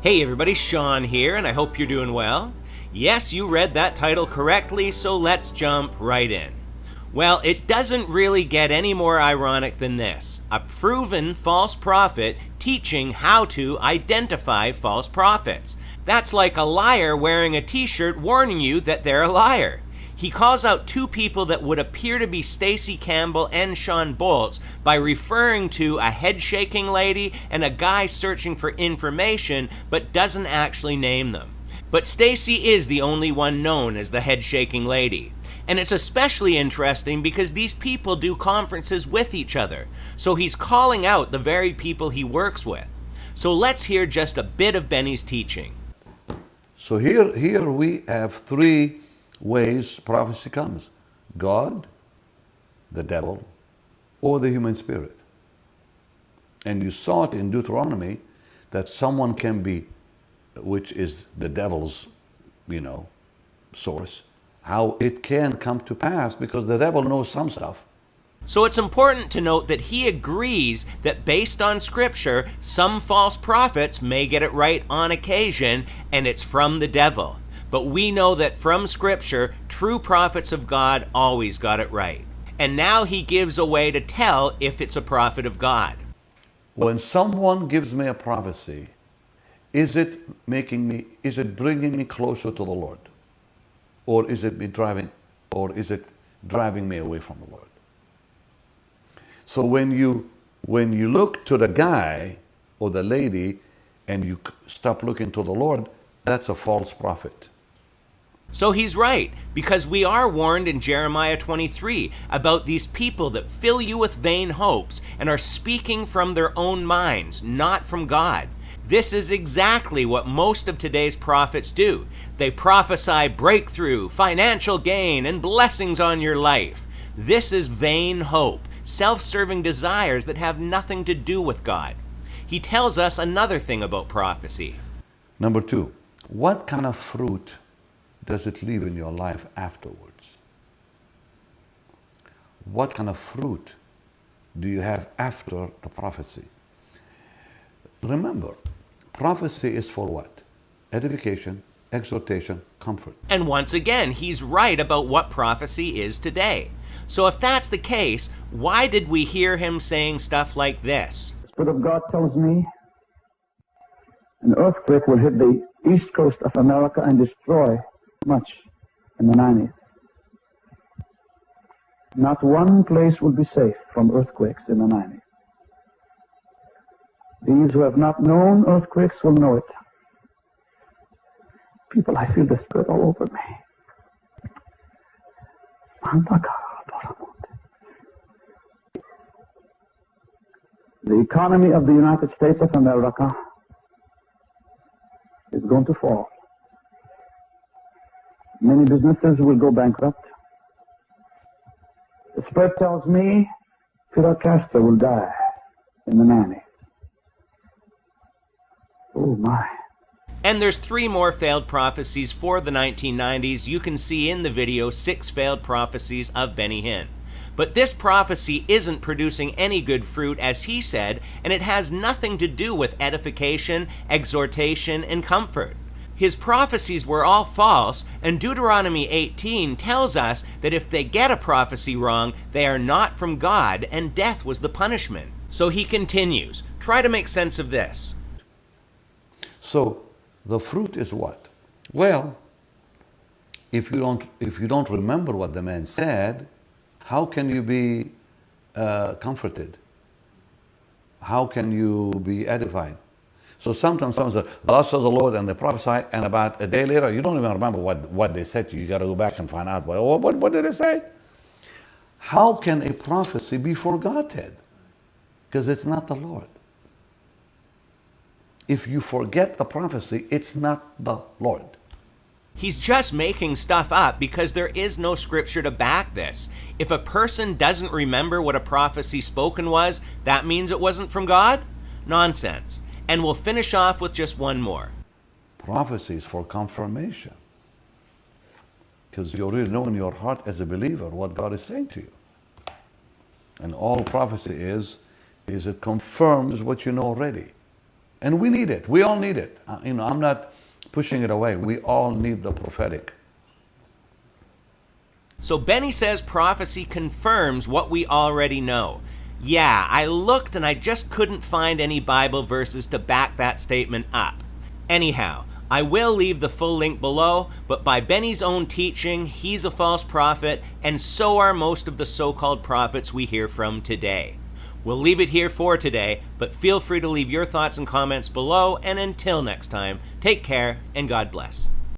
Hey everybody, Sean here, and I hope you're doing well. Yes, you read that title correctly, so let's jump right in. Well, it doesn't really get any more ironic than this. A proven false prophet teaching how to identify false prophets. That's like a liar wearing a t-shirt warning you that they're a liar. He calls out two people that would appear to be Stacey Campbell and Sean Boltz by referring to a head-shaking lady and a guy searching for information, but doesn't actually name them. But Stacey is the only one known as the head-shaking lady. And it's especially interesting because these people do conferences with each other, so he's calling out the very people he works with. So let's hear just a bit of Benny's teaching. So here we have three ways prophecy comes: God, the devil, or the human spirit. And you saw it in Deuteronomy that someone can be, which is the devil's, source, how it can come to pass because the devil knows some stuff. So it's important to note that he agrees that based on scripture, some false prophets may get it right on occasion, and it's from the devil. But we know that from scripture, true prophets of God always got it right. And now he gives a way to tell if it's a prophet of God. When someone gives me a prophecy, is it bringing me closer to the Lord? Or is it driving me away from the Lord? So when you look to the guy or the lady and you stop looking to the Lord, that's a false prophet. So he's right, because we are warned in Jeremiah 23 about these people that fill you with vain hopes and are speaking from their own minds, not from God. This is exactly what most of today's prophets do. They prophesy breakthrough, financial gain, and blessings on your life. This is vain hope, self-serving desires that have nothing to do with God. He tells us another thing about prophecy. Number two, what kind of fruit does it leave in your life afterwards? What kind of fruit do you have after the prophecy? Remember, prophecy is for what? Edification, exhortation, comfort. And once again, he's right about what prophecy is today. So if that's the case, why did we hear him saying stuff like this? The Spirit of God tells me an earthquake will hit the east coast of America and destroy much in the 90s. Not one place will be safe from earthquakes in the 90s. These who have not known earthquakes will know it. People, I feel the Spirit all over me. The economy of the United States of America is going to fall. Many businesses will go bankrupt. The Spirit tells me Fidel Castro will die in the 90s. Oh my. And there's 3 more failed prophecies for the 1990s. You can see in the video 6 failed prophecies of Benny Hinn. But this prophecy isn't producing any good fruit, as he said, and it has nothing to do with edification, exhortation, and comfort. His prophecies were all false, and Deuteronomy 18 tells us that if they get a prophecy wrong, they are not from God, and death was the punishment. So he continues. Try to make sense of this. So the fruit is what? Well, if you don't remember what the man said, how can you be comforted? How can you be edified? So sometimes someone says, "Thus says the Lord," and they prophesy, and about a day later, you don't even remember what they said to you. You got to go back and find out, what did they say? How can a prophecy be forgotten? Because it's not the Lord. If you forget the prophecy, it's not the Lord. He's just making stuff up because there is no scripture to back this. If a person doesn't remember what a prophecy spoken was, that means it wasn't from God? Nonsense. And we'll finish off with just one more. Prophecy is for confirmation. Because you already know in your heart as a believer what God is saying to you. And all prophecy is it confirms what you know already. And we need it. We all need it. I'm not pushing it away. We all need the prophetic. So Benny says prophecy confirms what we already know. Yeah, I looked and I just couldn't find any Bible verses to back that statement up. Anyhow, I will leave the full link below, but by Benny's own teaching, he's a false prophet, and so are most of the so-called prophets we hear from today. We'll leave it here for today, but feel free to leave your thoughts and comments below, and until next time, take care and God bless.